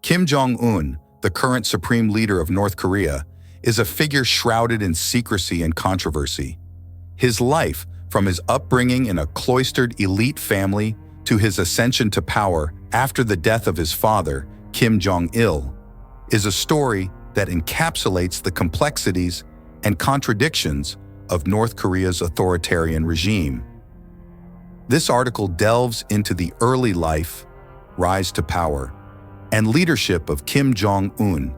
Kim Jong Un, the current supreme leader of North Korea, is a figure shrouded in secrecy and controversy. His life, from his upbringing in a cloistered elite family to his ascension to power after the death of his father, Kim Jong Il, is a story that encapsulates the complexities and contradictions of North Korea's authoritarian regime. This article delves into the early life, rise to power, and leadership of Kim Jong Un,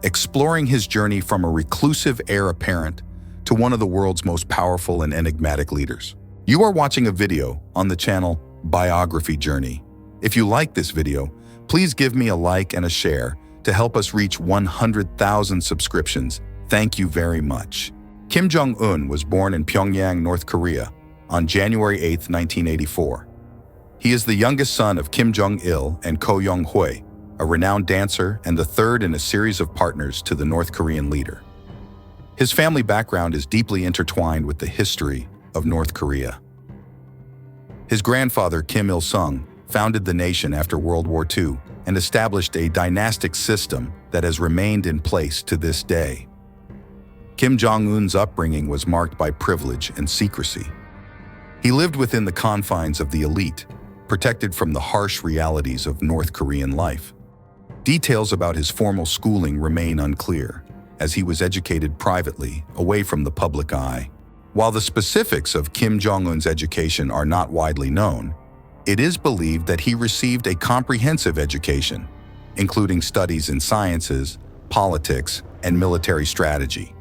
exploring his journey from a reclusive heir apparent to one of the world's most powerful and enigmatic leaders. You are watching a video on the channel Biography Journey. If you like this video, please give me a like and a share to help us reach 100,000 subscriptions. Thank you very much. Kim Jong Un was born in Pyongyang, North Korea, on January 8, 1984. He is the youngest son of Kim Jong Il and Ko Young-hui, a renowned dancer and the third in a series of partners to the North Korean leader. His family background is deeply intertwined with the history of North Korea. His grandfather, Kim Il-sung, founded the nation after World War II and established a dynastic system that has remained in place to this day. Kim Jong-un's upbringing was marked by privilege and secrecy. He lived within the confines of the elite, protected from the harsh realities of North Korean life. Details about his formal schooling remain unclear, as he was educated privately, away from the public eye. While the specifics of Kim Jong-un's education are not widely known, it is believed that he received a comprehensive education, including studies in sciences, politics, and military strategy.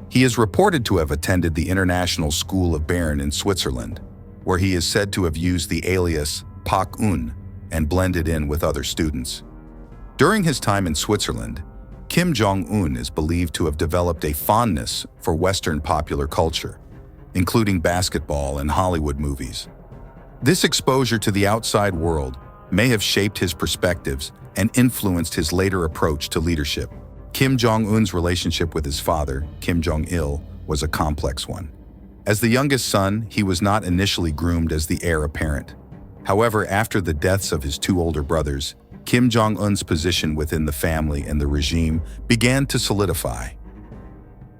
He is reported to have attended the International School of Bern in Switzerland, where he is said to have used the alias Pak Un and blended in with other students. During his time in Switzerland, Kim Jong-un is believed to have developed a fondness for Western popular culture, including basketball and Hollywood movies. This exposure to the outside world may have shaped his perspectives and influenced his later approach to leadership. Kim Jong-un's relationship with his father, Kim Jong Il, was a complex one. As the youngest son, he was not initially groomed as the heir apparent. However, after the deaths of his two older brothers, Kim Jong-un's position within the family and the regime began to solidify.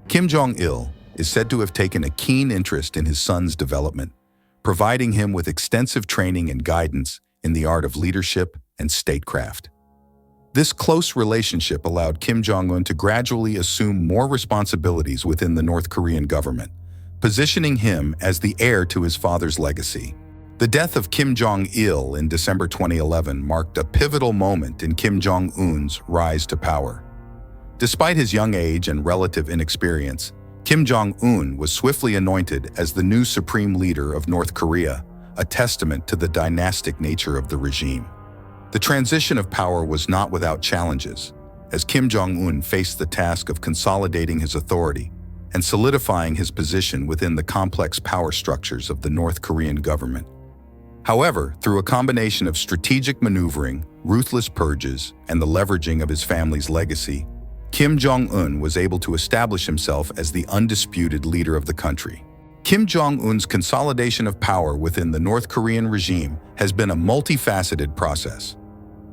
Kim Jong-il is said to have taken a keen interest in his son's development, providing him with extensive training and guidance in the art of leadership and statecraft. This close relationship allowed Kim Jong-un to gradually assume more responsibilities within the North Korean government, positioning him as the heir to his father's legacy. The death of Kim Jong-il in December 2011 marked a pivotal moment in Kim Jong-un's rise to power. Despite his young age and relative inexperience, Kim Jong-un was swiftly anointed as the new supreme leader of North Korea, a testament to the dynastic nature of the regime. The transition of power was not without challenges, as Kim Jong-un faced the task of consolidating his authority and solidifying his position within the complex power structures of the North Korean government. However, through a combination of strategic maneuvering, ruthless purges, and the leveraging of his family's legacy, Kim Jong-un was able to establish himself as the undisputed leader of the country. Kim Jong-un's consolidation of power within the North Korean regime has been a multifaceted process.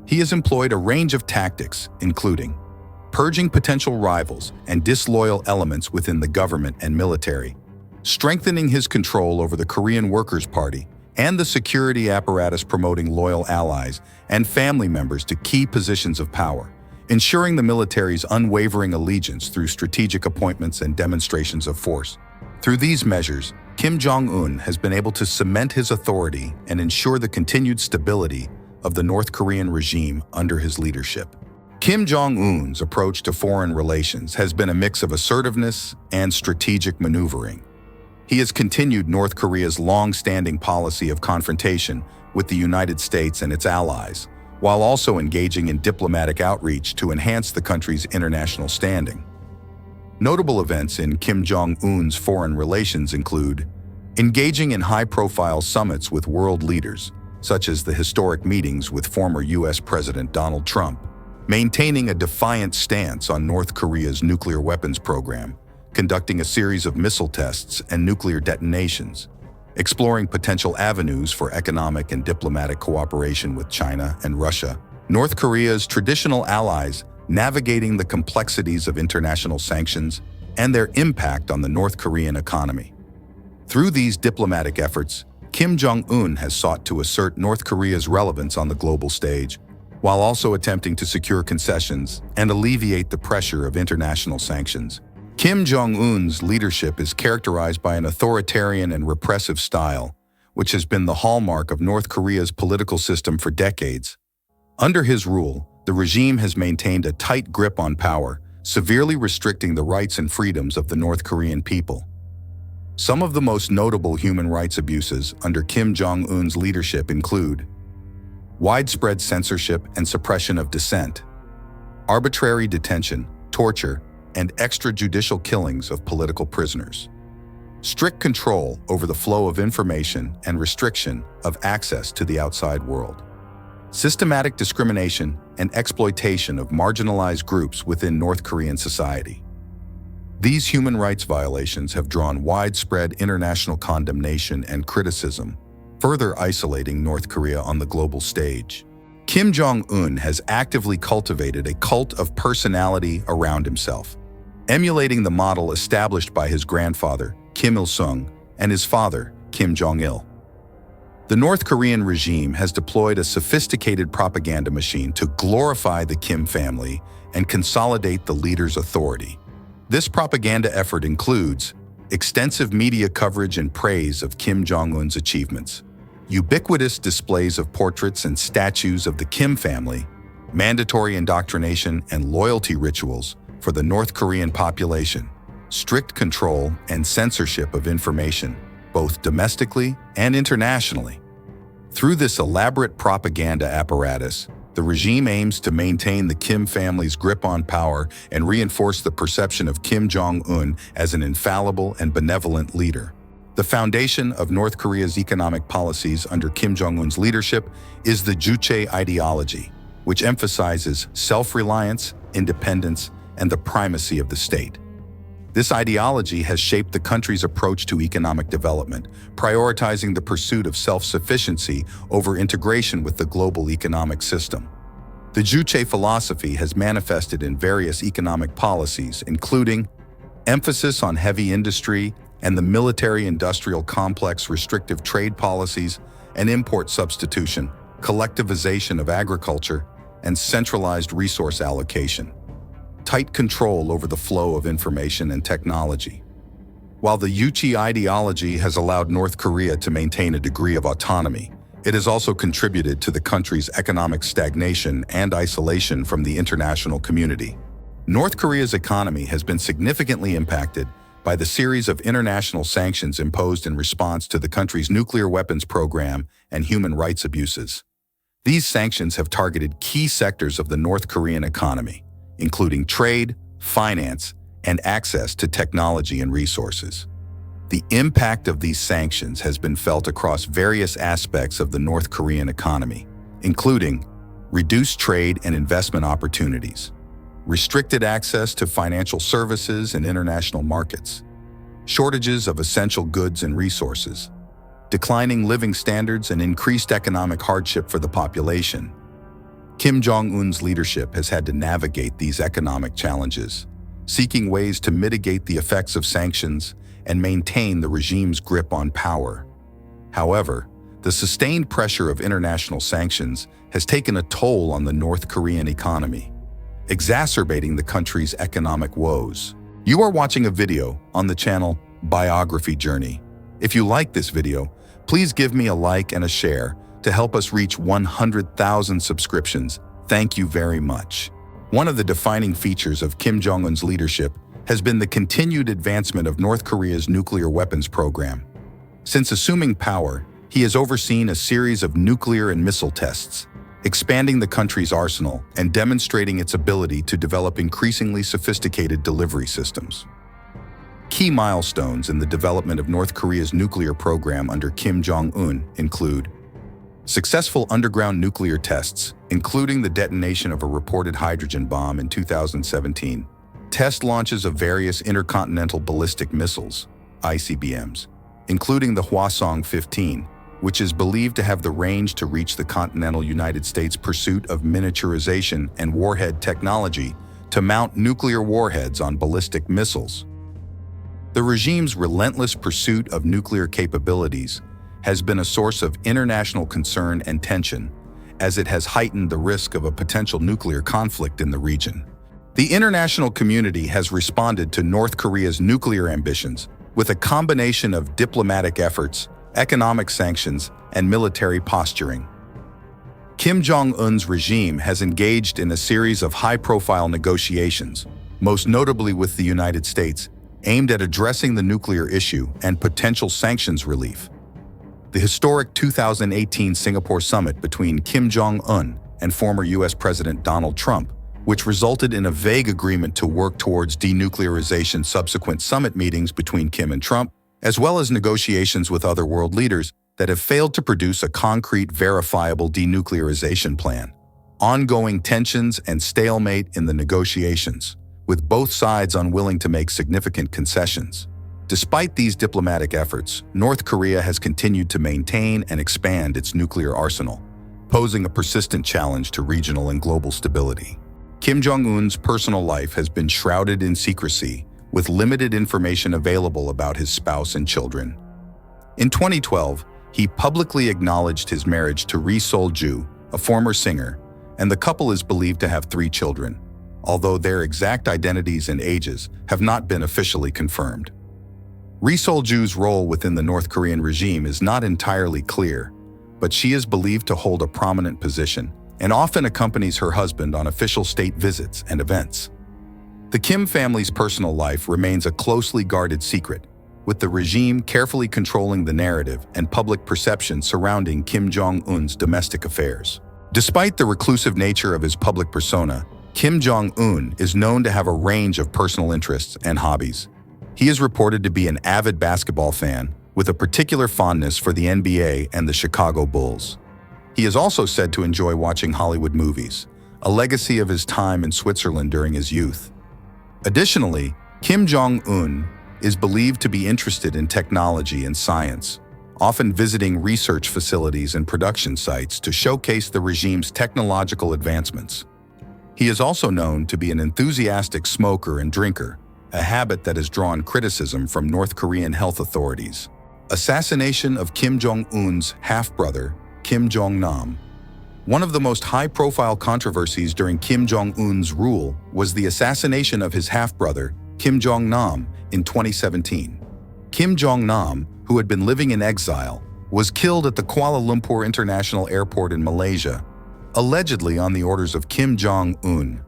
He has employed a range of tactics, including purging potential rivals and disloyal elements within the government and military, strengthening his control over the Korean Workers' Party, and the security apparatus, promoting loyal allies and family members to key positions of power, ensuring the military's unwavering allegiance through strategic appointments and demonstrations of force. Through these measures, Kim Jong-un has been able to cement his authority and ensure the continued stability of the North Korean regime under his leadership. Kim Jong-un's approach to foreign relations has been a mix of assertiveness and strategic maneuvering. He has continued North Korea's long-standing policy of confrontation with the United States and its allies, while also engaging in diplomatic outreach to enhance the country's international standing. Notable events in Kim Jong-un's foreign relations include engaging in high-profile summits with world leaders, such as the historic meetings with former U.S. President Donald Trump, maintaining a defiant stance on North Korea's nuclear weapons program, conducting a series of missile tests and nuclear detonations, exploring potential avenues for economic and diplomatic cooperation with China and Russia, North Korea's traditional allies navigating the complexities of international sanctions and their impact on the North Korean economy. Through these diplomatic efforts, Kim Jong Un has sought to assert North Korea's relevance on the global stage, while also attempting to secure concessions and alleviate the pressure of international sanctions. Kim Jong Un's leadership is characterized by an authoritarian and repressive style, which has been the hallmark of North Korea's political system for decades. Under his rule, the regime has maintained a tight grip on power, severely restricting the rights and freedoms of the North Korean people. Some of the most notable human rights abuses under Kim Jong Un's leadership include widespread censorship and suppression of dissent, arbitrary detention, torture, and extrajudicial killings of political prisoners, strict control over the flow of information and restriction of access to the outside world, systematic discrimination and exploitation of marginalized groups within North Korean society. These human rights violations have drawn widespread international condemnation and criticism, further isolating North Korea on the global stage. Kim Jong Un has actively cultivated a cult of personality around himself, emulating the model established by his grandfather, Kim Il-sung, and his father, Kim Jong Il. The North Korean regime has deployed a sophisticated propaganda machine to glorify the Kim family and consolidate the leader's authority. This propaganda effort includes extensive media coverage and praise of Kim Jong Un's achievements, ubiquitous displays of portraits and statues of the Kim family, mandatory indoctrination and loyalty rituals for the North Korean population, strict control and censorship of information, both domestically and internationally. Through this elaborate propaganda apparatus, the regime aims to maintain the Kim family's grip on power and reinforce the perception of Kim Jong Un as an infallible and benevolent leader. The foundation of North Korea's economic policies under Kim Jong Un's leadership is the Juche ideology, which emphasizes self-reliance, independence, and the primacy of the state. This ideology has shaped the country's approach to economic development, prioritizing the pursuit of self-sufficiency over integration with the global economic system. The Juche philosophy has manifested in various economic policies, including emphasis on heavy industry and the military-industrial complex, restrictive trade policies and import substitution, collectivization of agriculture, and centralized resource allocation, tight control over the flow of information and technology. While the Juche ideology has allowed North Korea to maintain a degree of autonomy, it has also contributed to the country's economic stagnation and isolation from the international community. North Korea's economy has been significantly impacted by the series of international sanctions imposed in response to the country's nuclear weapons program and human rights abuses. These sanctions have targeted key sectors of the North Korean economy, including trade, finance, and access to technology and resources. The impact of these sanctions has been felt across various aspects of the North Korean economy, including reduced trade and investment opportunities, restricted access to financial services and international markets, shortages of essential goods and resources, declining living standards, and increased economic hardship for the population. Kim Jong Un's leadership has had to navigate these economic challenges, seeking ways to mitigate the effects of sanctions and maintain the regime's grip on power. However, the sustained pressure of international sanctions has taken a toll on the North Korean economy, exacerbating the country's economic woes. You are watching a video on the channel Biography Journey. If you like this video, please give me a like and a share to help us reach 100,000 subscriptions. Thank you very much. One of the defining features of Kim Jong Un's leadership has been the continued advancement of North Korea's nuclear weapons program. Since assuming power, he has overseen a series of nuclear and missile tests, expanding the country's arsenal and demonstrating its ability to develop increasingly sophisticated delivery systems. Key milestones in the development of North Korea's nuclear program under Kim Jong Un include successful underground nuclear tests, including the detonation of a reported hydrogen bomb in 2017, test launches of various intercontinental ballistic missiles, ICBMs, including the Hwasong-15, which is believed to have the range to reach the continental United States' pursuit of miniaturization and warhead technology to mount nuclear warheads on ballistic missiles. The regime's relentless pursuit of nuclear capabilities has been a source of international concern and tension, as it has heightened the risk of a potential nuclear conflict in the region. The international community has responded to North Korea's nuclear ambitions with a combination of diplomatic efforts, economic sanctions, and military posturing. Kim Jong Un's regime has engaged in a series of high-profile negotiations, most notably with the United States, aimed at addressing the nuclear issue and potential sanctions relief. The historic 2018 Singapore summit between Kim Jong Un and former U.S. President Donald Trump, which resulted in a vague agreement to work towards denuclearization. Subsequent summit meetings between Kim and Trump, as well as negotiations with other world leaders that have failed to produce a concrete, verifiable denuclearization plan. Ongoing tensions and stalemate in the negotiations, with both sides unwilling to make significant concessions. Despite these diplomatic efforts, North Korea has continued to maintain and expand its nuclear arsenal, posing a persistent challenge to regional and global stability. Kim Jong Un's personal life has been shrouded in secrecy, with limited information available about his spouse and children. In 2012, he publicly acknowledged his marriage to Ri Sol-ju, a former singer, and the couple is believed to have 3 children, although their exact identities and ages have not been officially confirmed. Ri Sol-ju's role within the North Korean regime is not entirely clear, but she is believed to hold a prominent position and often accompanies her husband on official state visits and events. The Kim family's personal life remains a closely guarded secret, with the regime carefully controlling the narrative and public perception surrounding Kim Jong Un's domestic affairs. Despite the reclusive nature of his public persona, Kim Jong Un is known to have a range of personal interests and hobbies. He is reported to be an avid basketball fan, with a particular fondness for the NBA and the Chicago Bulls. He is also said to enjoy watching Hollywood movies, a legacy of his time in Switzerland during his youth. Additionally, Kim Jong Un is believed to be interested in technology and science, often visiting research facilities and production sites to showcase the regime's technological advancements. He is also known to be an enthusiastic smoker and drinker, a habit that has drawn criticism from North Korean health authorities. Assassination of Kim Jong Un's half-brother, Kim Jong Nam. One of the most high-profile controversies during Kim Jong Un's rule was the assassination of his half-brother, Kim Jong Nam, in 2017. Kim Jong Nam, who had been living in exile, was killed at the Kuala Lumpur International Airport in Malaysia, allegedly on the orders of Kim Jong Un.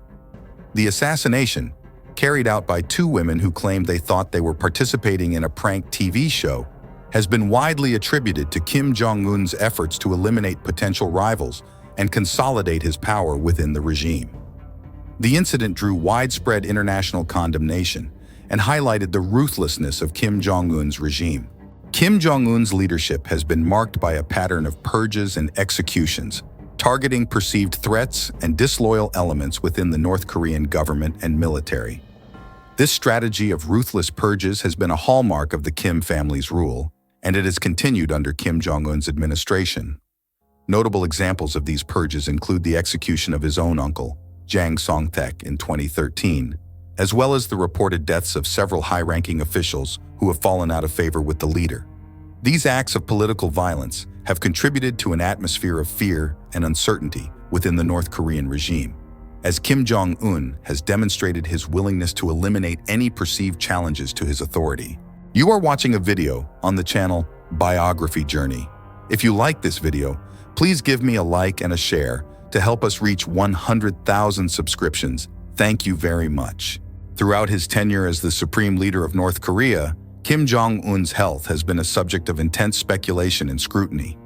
The assassination, carried out by 2 women who claimed they thought they were participating in a prank TV show, has been widely attributed to Kim Jong Un's efforts to eliminate potential rivals and consolidate his power within the regime. The incident drew widespread international condemnation and highlighted the ruthlessness of Kim Jong Un's regime. Kim Jong Un's leadership has been marked by a pattern of purges and executions, targeting perceived threats and disloyal elements within the North Korean government and military. This strategy of ruthless purges has been a hallmark of the Kim family's rule, and it has continued under Kim Jong Un's administration. Notable examples of these purges include the execution of his own uncle, Jang Song-taek, in 2013, as well as the reported deaths of several high-ranking officials who have fallen out of favor with the leader. These acts of political violence have contributed to an atmosphere of fear and uncertainty within the North Korean regime, as Kim Jong Un has demonstrated his willingness to eliminate any perceived challenges to his authority. You are watching a video on the channel Biography Journey. If you like this video, please give me a like and a share to help us reach 100,000 subscriptions. Thank you very much. Throughout his tenure as the supreme leader of North Korea, Kim Jong-un's health has been a subject of intense speculation and scrutiny.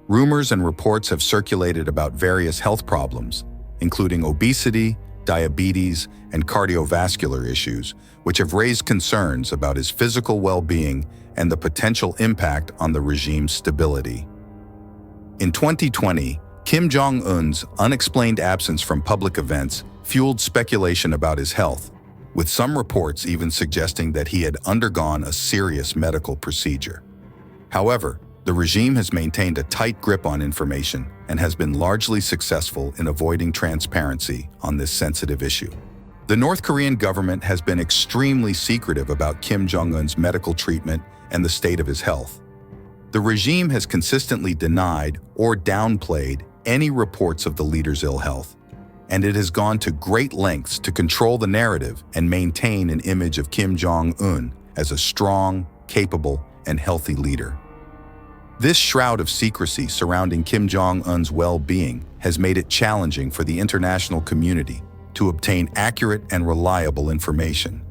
Rumors and reports have circulated about various health problems, including obesity, diabetes, and cardiovascular issues, which have raised concerns about his physical well-being and the potential impact on the regime's stability. In 2020, Kim Jong-un's unexplained absence from public events fueled speculation about his health, with some reports even suggesting that he had undergone a serious medical procedure. However, The regime has maintained a tight grip on information and has been largely successful in avoiding transparency on this sensitive issue. The North Korean government has been extremely secretive about Kim Jong Un's medical treatment and the state of his health. The regime has consistently denied or downplayed any reports of the leader's ill health, and it has gone to great lengths to control the narrative and maintain an image of Kim Jong Un as a strong, capable, and healthy leader. This shroud of secrecy surrounding Kim Jong Un's well-being has made it challenging for the international community to obtain accurate and reliable information.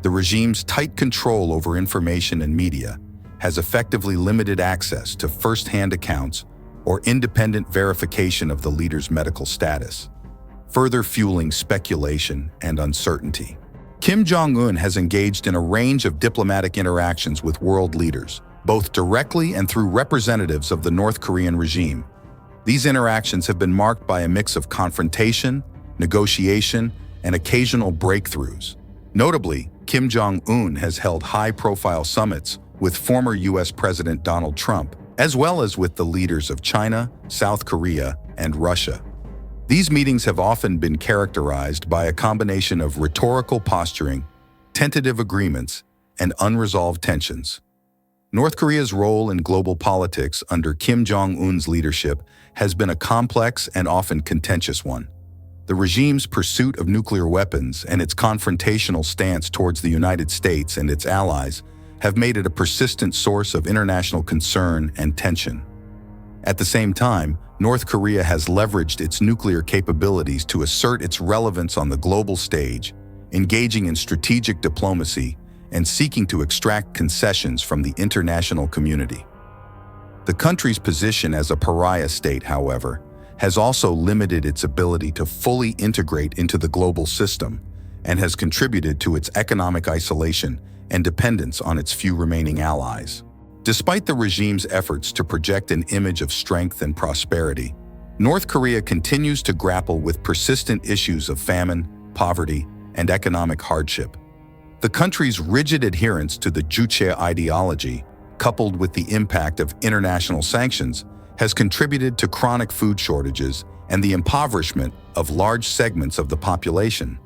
The regime's tight control over information and media has effectively limited access to first-hand accounts or independent verification of the leader's medical status, further fueling speculation and uncertainty. Kim Jong Un has engaged in a range of diplomatic interactions with world leaders, both directly and through representatives of the North Korean regime. These interactions have been marked by a mix of confrontation, negotiation, and occasional breakthroughs. Notably, Kim Jong Un has held high-profile summits with former U.S. President Donald Trump, as well as with the leaders of China, South Korea, and Russia. These meetings have often been characterized by a combination of rhetorical posturing, tentative agreements, and unresolved tensions. North Korea's role in global politics under Kim Jong Un's leadership has been a complex and often contentious one. The regime's pursuit of nuclear weapons and its confrontational stance towards the United States and its allies have made it a persistent source of international concern and tension. At the same time, North Korea has leveraged its nuclear capabilities to assert its relevance on the global stage, engaging in strategic diplomacy and seeking to extract concessions from the international community. The country's position as a pariah state, however, has also limited its ability to fully integrate into the global system and has contributed to its economic isolation and dependence on its few remaining allies. Despite the regime's efforts to project an image of strength and prosperity, North Korea continues to grapple with persistent issues of famine, poverty, and economic hardship. The country's rigid adherence to the Juche ideology, coupled with the impact of international sanctions, has contributed to chronic food shortages and the impoverishment of large segments of the population.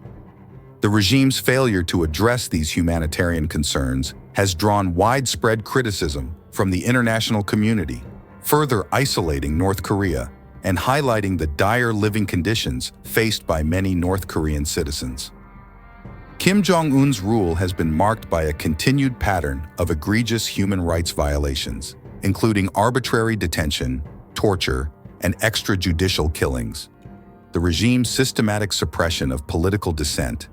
The regime's failure to address these humanitarian concerns has drawn widespread criticism from the international community, further isolating North Korea and highlighting the dire living conditions faced by many North Korean citizens. Kim Jong Un's rule has been marked by a continued pattern of egregious human rights violations, including arbitrary detention, torture, and extrajudicial killings. The regime's systematic suppression of political dissent,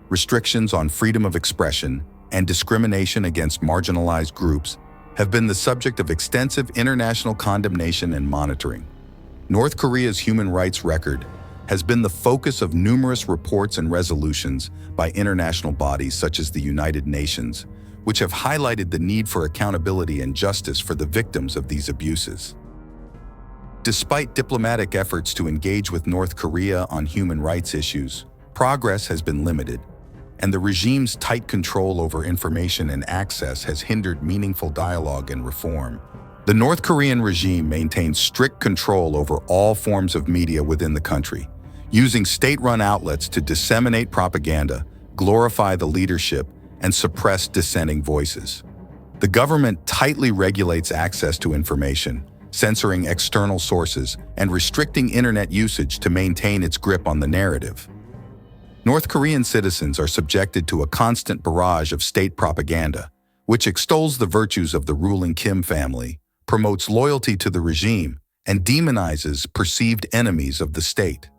restrictions on freedom of expression, and discrimination against marginalized groups have been the subject of extensive international condemnation and monitoring. North Korea's human rights record has been the focus of numerous reports and resolutions by international bodies such as the United Nations, which have highlighted the need for accountability and justice for the victims of these abuses. Despite diplomatic efforts to engage with North Korea on human rights issues, progress has been limited, and the regime's tight control over information and access has hindered meaningful dialogue and reform. The North Korean regime maintains strict control over all forms of media within the country, using state-run outlets to disseminate propaganda, glorify the leadership, and suppress dissenting voices. The government tightly regulates access to information, censoring external sources and restricting internet usage to maintain its grip on the narrative. North Korean citizens are subjected to a constant barrage of state propaganda, which extols the virtues of the ruling Kim family, promotes loyalty to the regime, and demonizes perceived enemies of the state.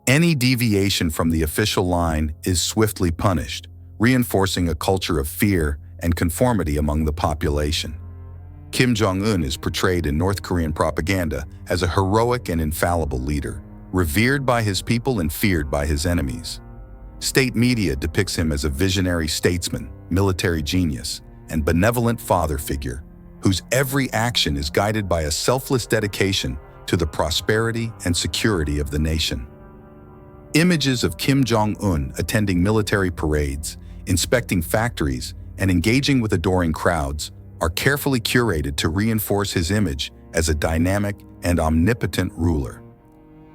Any deviation from the official line is swiftly punished, reinforcing a culture of fear and conformity among the population. Kim Jong Un is portrayed in North Korean propaganda as a heroic and infallible leader, revered by his people and feared by his enemies. State media depicts him as a visionary statesman, military genius, and benevolent father figure, whose every action is guided by a selfless dedication to the prosperity and security of the nation. Images of Kim Jong Un attending military parades, inspecting factories, and engaging with adoring crowds are carefully curated to reinforce his image as a dynamic and omnipotent ruler.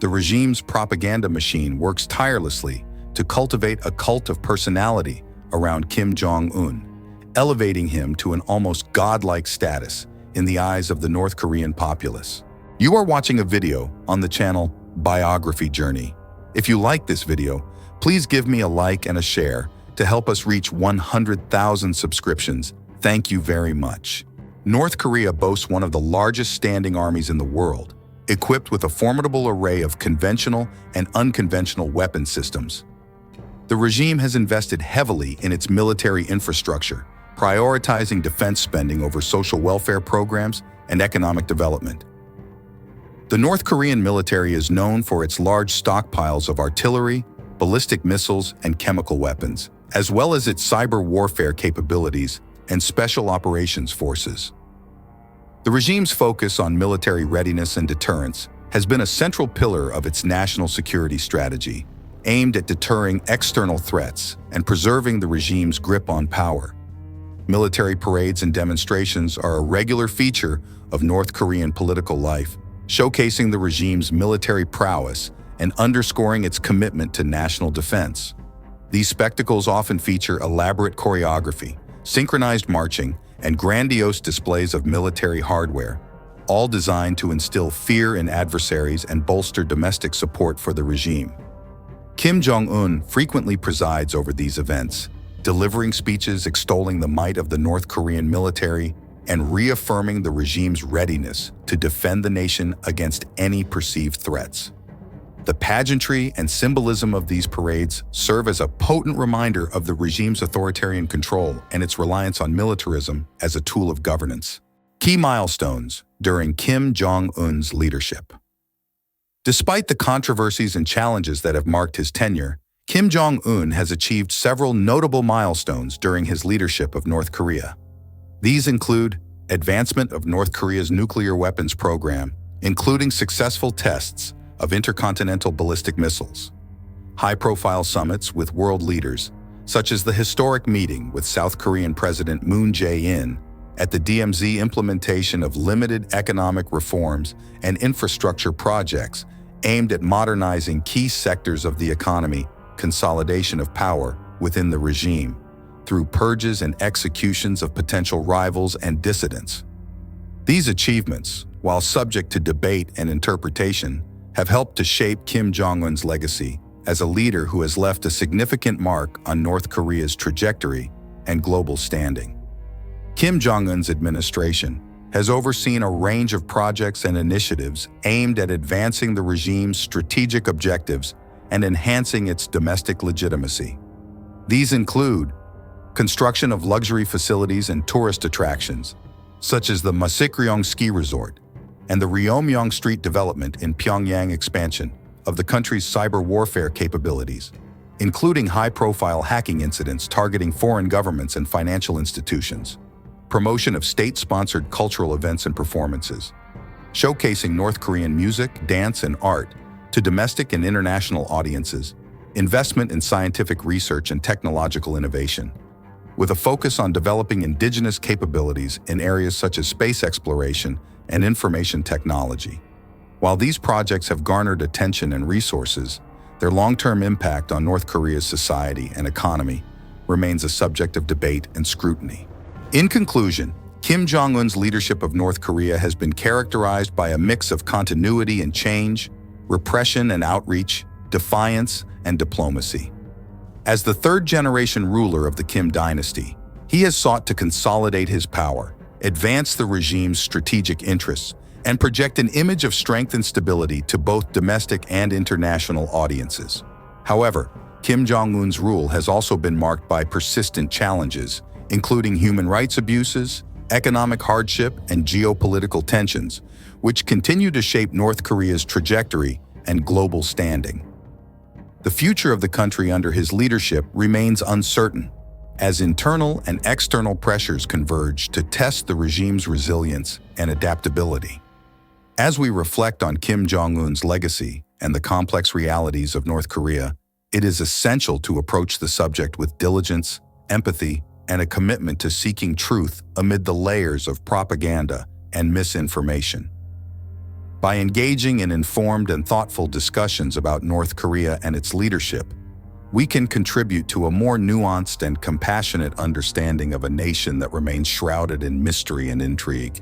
The regime's propaganda machine works tirelessly to cultivate a cult of personality around Kim Jong Un, elevating him to an almost godlike status in the eyes of the North Korean populace. You are watching a video on the channel Biography Journey. If you like this video, please give me a like and a share to help us reach 100,000 subscriptions. Thank you very much. North Korea boasts one of the largest standing armies in the world, equipped with a formidable array of conventional and unconventional weapon systems. The regime has invested heavily in its military infrastructure, prioritizing defense spending over social welfare programs and economic development. The North Korean military is known for its large stockpiles of artillery, ballistic missiles, and chemical weapons, as well as its cyber warfare capabilities and special operations forces. The regime's focus on military readiness and deterrence has been a central pillar of its national security strategy, aimed at deterring external threats and preserving the regime's grip on power. Military parades and demonstrations are a regular feature of North Korean political life, showcasing the regime's military prowess and underscoring its commitment to national defense. These spectacles often feature elaborate choreography, synchronized marching, and grandiose displays of military hardware, all designed to instill fear in adversaries and bolster domestic support for the regime. Kim Jong Un frequently presides over these events, delivering speeches extolling the might of the North Korean military and reaffirming the regime's readiness to defend the nation against any perceived threats. The pageantry and symbolism of these parades serve as a potent reminder of the regime's authoritarian control and its reliance on militarism as a tool of governance. Key milestones during Kim Jong Un's leadership. Despite the controversies and challenges that have marked his tenure, Kim Jong Un has achieved several notable milestones during his leadership of North Korea. These include advancement of North Korea's nuclear weapons program, including successful tests of intercontinental ballistic missiles, high-profile summits with world leaders, such as the historic meeting with South Korean President Moon Jae-in at the DMZ, implementation of limited economic reforms and infrastructure projects aimed at modernizing key sectors of the economy, consolidation of power within the regime, through purges and executions of potential rivals and dissidents. These achievements, while subject to debate and interpretation, have helped to shape Kim Jong-un's legacy as a leader who has left a significant mark on North Korea's trajectory and global standing. Kim Jong-un's administration has overseen a range of projects and initiatives aimed at advancing the regime's strategic objectives and enhancing its domestic legitimacy. These include construction of luxury facilities and tourist attractions, such as the Masikryong ski resort, and the Ryomyong Street development in Pyongyang, expansion of the country's cyber warfare capabilities, including high-profile hacking incidents targeting foreign governments and financial institutions, promotion of state-sponsored cultural events and performances, showcasing North Korean music, dance, and art to domestic and international audiences, investment in scientific research and technological innovation, with a focus on developing indigenous capabilities in areas such as space exploration and information technology. While these projects have garnered attention and resources, their long-term impact on North Korea's society and economy remains a subject of debate and scrutiny. In conclusion, Kim Jong-un's leadership of North Korea has been characterized by a mix of continuity and change, repression and outreach, defiance and diplomacy. As the third-generation ruler of the Kim dynasty, he has sought to consolidate his power, advance the regime's strategic interests, and project an image of strength and stability to both domestic and international audiences. However, Kim Jong-un's rule has also been marked by persistent challenges, including human rights abuses, economic hardship, and geopolitical tensions, which continue to shape North Korea's trajectory and global standing. The future of the country under his leadership remains uncertain, as internal and external pressures converge to test the regime's resilience and adaptability. As we reflect on Kim Jong-un's legacy and the complex realities of North Korea, it is essential to approach the subject with diligence, empathy, and a commitment to seeking truth amid the layers of propaganda and misinformation. By engaging in informed and thoughtful discussions about North Korea and its leadership, we can contribute to a more nuanced and compassionate understanding of a nation that remains shrouded in mystery and intrigue.